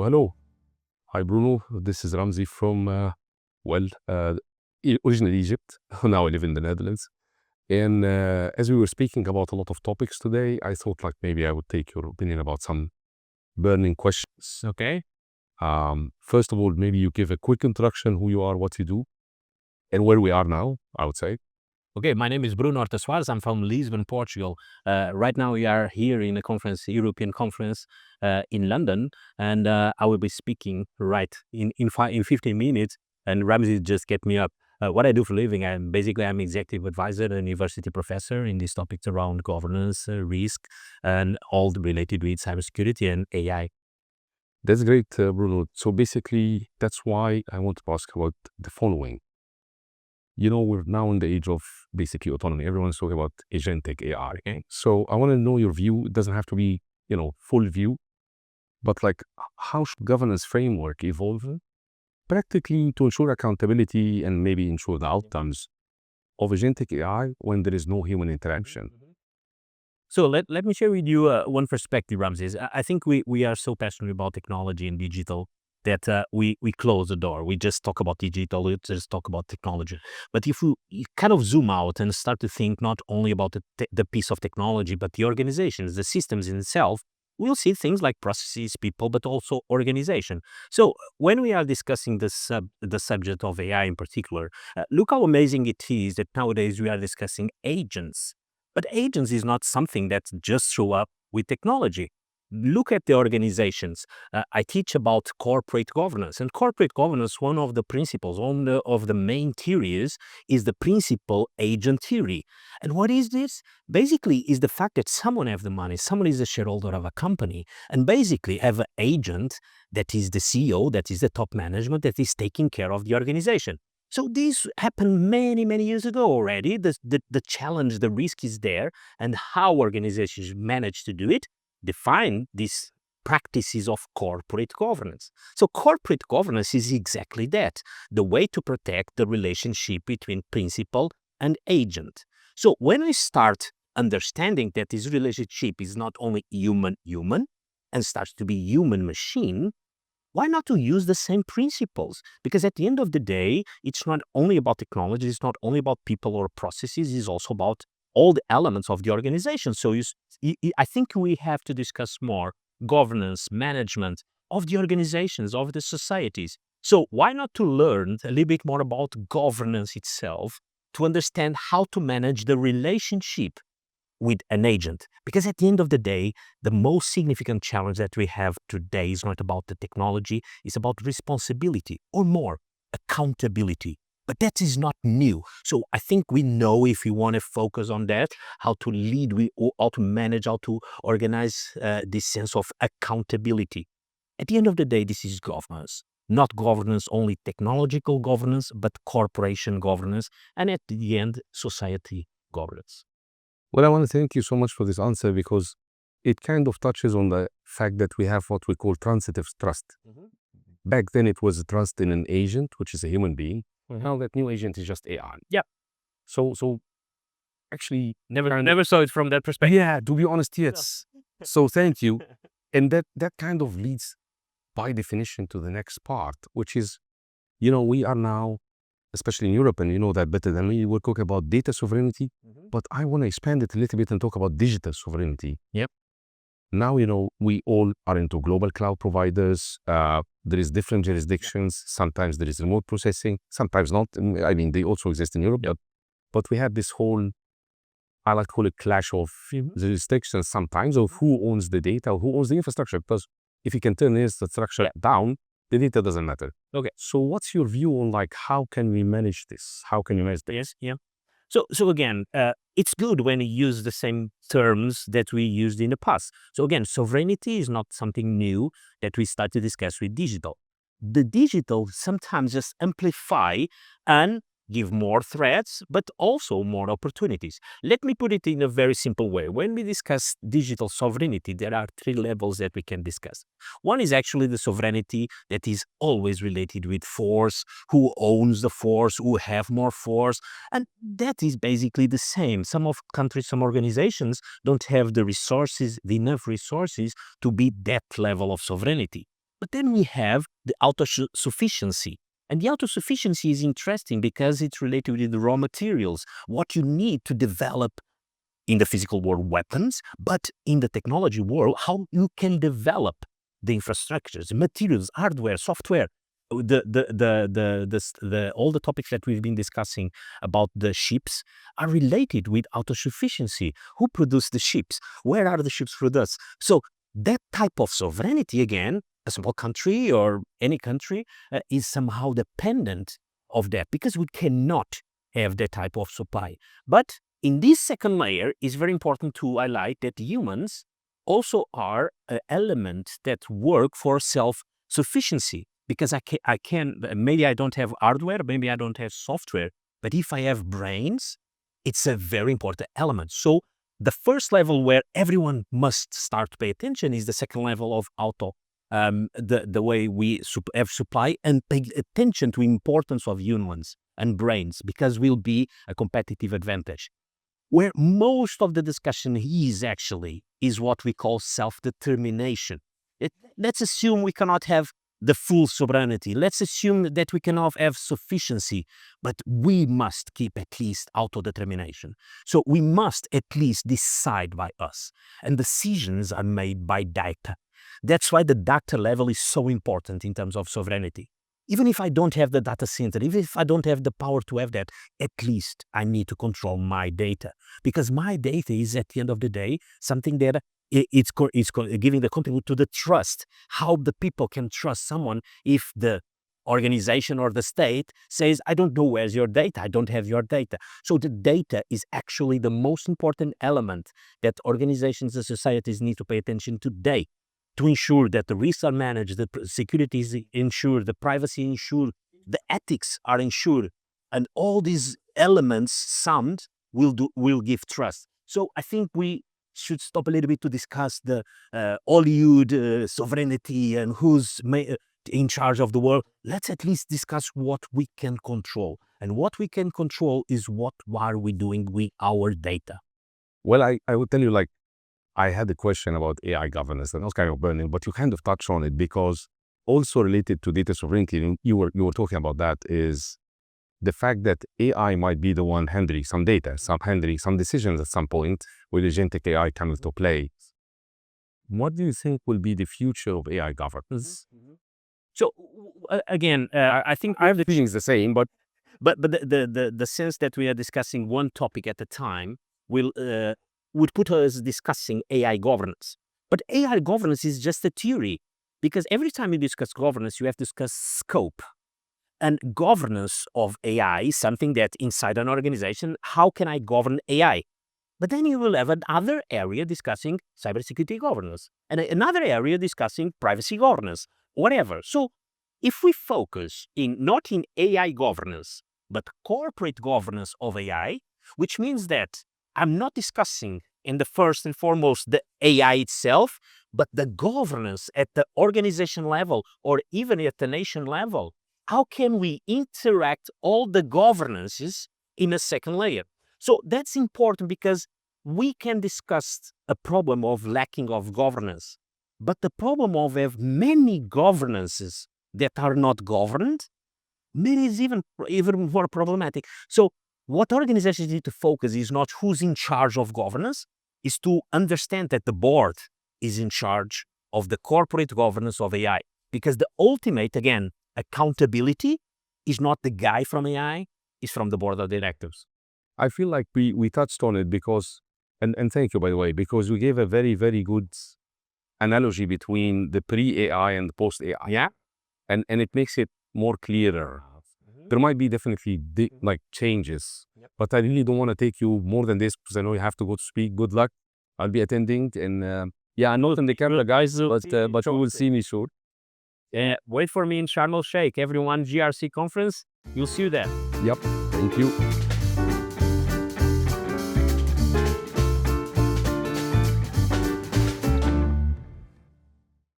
hello. Hi, Bruno. This is Ramzi from, originally Egypt. Now I live in the Netherlands. And as we were speaking about a lot of topics today, I thought like maybe I would take your opinion about some burning questions. Okay. First of all, maybe you give a quick introduction, who you are, what you do, and where we are now, I would say. Okay, my name is Bruno Suárez. I'm from Lisbon, Portugal. Right now we are here in a conference, European conference in London, and I will be speaking in 15 minutes, and Ramzi just get me up. What I do for a living, I'm executive advisor and university professor in these topics around governance, risk, and all related with cybersecurity and AI. That's great, Bruno. So basically, that's why I want to ask about the following. We're now in the age of basically autonomy. Everyone's talking about agentic AI. Okay? So I want to know your view. It doesn't have to be, full view, but like how should governance framework evolve practically to ensure accountability and maybe ensure the outcomes of agentic AI when there is no human interaction? So let me share with you one perspective, Ramses. I think we are so passionate about technology and digital that we close the door. We just talk about digital, we just talk about technology. But if you kind of zoom out and start to think not only about the piece of technology, but the organizations, the systems in itself, we'll see things like processes, people, but also organization. So when we are discussing the subject of AI in particular, look how amazing it is that nowadays we are discussing agents. But agents is not something that just show up with technology. Look at the organizations. I teach about corporate governance, and corporate governance, one of the principles, of the main theories is the principal agent theory. And what is this? Basically is the fact that someone have the money, someone is a shareholder of a company, and basically have an agent that is the CEO, that is the top management, that is taking care of the organization. So this happened many, many years ago already. The challenge, the risk is there, and how organizations manage to do it define these practices of corporate governance. So corporate governance is exactly that, the way to protect the relationship between principal and agent. So when we start understanding that this relationship is not only human-human and starts to be human-machine, why not to use the same principles? Because at the end of the day, it's not only about technology, it's not only about people or processes, it's also about all the elements of the organization. So I think we have to discuss more governance, management of the organizations, of the societies. So why not to learn a little bit more about governance itself to understand how to manage the relationship with an agent? Because at the end of the day, the most significant challenge that we have today is not about the technology, it's about responsibility, or more, accountability. But that is not new. So I think we know, if we want to focus on that, how to lead, how to manage, how to organize this sense of accountability. At the end of the day, this is governance. Not governance, only technological governance, but corporation governance, and at the end, society governance. Well, I want to thank you so much for this answer because it kind of touches on the fact that we have what we call transitive trust. Back then, it was trust in an agent, which is a human being. Now that new agent is just AI. Yeah. So actually, Never saw it from that perspective. yeah, to be honest, yes. So thank you. And that kind of leads by definition to the next part, which is, we are now, especially in Europe, and you know that better than me, we're talking about data sovereignty, but I want to expand it a little bit and talk about digital sovereignty. Yep. Now, we all are into global cloud providers. There is different jurisdictions. Sometimes there is remote processing, sometimes not. I mean, they also exist in Europe, but we have this whole, I like to call it clash of jurisdictions sometimes of who owns the data, or who owns the infrastructure, because if you can turn the infrastructure down, the data doesn't matter. Okay. So what's your view on how can we manage this? How can you manage this? Yes, yeah. So again, it's good when you use the same terms that we used in the past. So again, sovereignty is not something new that we start to discuss with digital. The digital sometimes just amplify and give more threats, but also more opportunities. Let me put it in a very simple way. When we discuss digital sovereignty, there are three levels that we can discuss. One is actually the sovereignty that is always related with force, who owns the force, who have more force, and that is basically the same. Some of countries, some organizations don't have the resources, enough resources to be that level of sovereignty. But then we have the autosufficiency. And the autosufficiency is interesting because it's related with the raw materials, what you need to develop in the physical world weapons, but in the technology world, how you can develop the infrastructures, materials, hardware, software. All the topics that we've been discussing about the ships are related with autosufficiency. Who produced the ships? Where are the ships produced? So that type of sovereignty, again, a small country or any country is somehow dependent of that because we cannot have that type of supply. But in this second layer, it's very important to highlight that humans also are an element that work for self-sufficiency. Because I can, maybe I don't have hardware, maybe I don't have software, but if I have brains, it's a very important element. So the first level where everyone must start to pay attention is the second level of the way we have supply and pay attention to importance of humans and brains, because will be a competitive advantage. Where most of the discussion is what we call self-determination. Let's assume we cannot have the full sovereignty. Let's assume that we cannot have sufficiency, but we must keep at least autodetermination. So we must at least decide by us, and decisions are made by data. That's why the data level is so important in terms of sovereignty. Even if I don't have the data center, even if I don't have the power to have that, at least I need to control my data, because my data is at the end of the day something that it's giving the contribute to the trust, how the people can trust someone if the organization or the state says, I don't know where's your data, I don't have your data. So the data is actually the most important element that organizations and societies need to pay attention to today, to ensure that the risks are managed, the security is ensured, the privacy ensured, the ethics are ensured, and all these elements summed will give trust. So I think we should stop a little bit to discuss the Hollywood sovereignty and who's in charge of the world. Let's at least discuss what we can control. And what we can control is what are we doing with our data. Well, I would tell you, like, I had a question about AI governance, and I was kind of burning, but you kind of touched on it, because also related to data sovereignty, and you were talking about that, is the fact that AI might be the one handling some data, handling some decisions at some point with agentic AI coming to play. What do you think will be the future of AI governance? So again, I think I have the feelings the same, but the sense that we are discussing one topic at a time would put us discussing AI governance. But AI governance is just a theory, because every time you discuss governance, you have to discuss scope. And governance of AI is something that inside an organization, how can I govern AI? But then you will have another area discussing cybersecurity governance, and another area discussing privacy governance, whatever. So if we focus not in AI governance, but corporate governance of AI, which means that I'm not discussing in the first and foremost the AI itself, but the governance at the organization level or even at the nation level. How can we interact all the governances in a second layer? So that's important, because we can discuss a problem of lacking of governance, but the problem of have many governances that are not governed, maybe is even more problematic. So what organizations need to focus is not who's in charge of governance, is to understand that the board is in charge of the corporate governance of AI, because the ultimate, again, accountability is not the guy from AI, is from the board of directors. I feel like we touched on it because, and thank you, by the way, because we gave a very, very good analogy between the pre-AI and the post-AI. Yeah. And it makes it more clearer. There might be definitely like changes, but I really don't want to take you more than this, because I know you have to go to speak. Good luck. I'll be attending, and yeah, I'm not on the camera, guys, but you will see me soon. Wait for me in Sharm el Sheikh, everyone, GRC conference. You'll see you there. Yep. Thank you.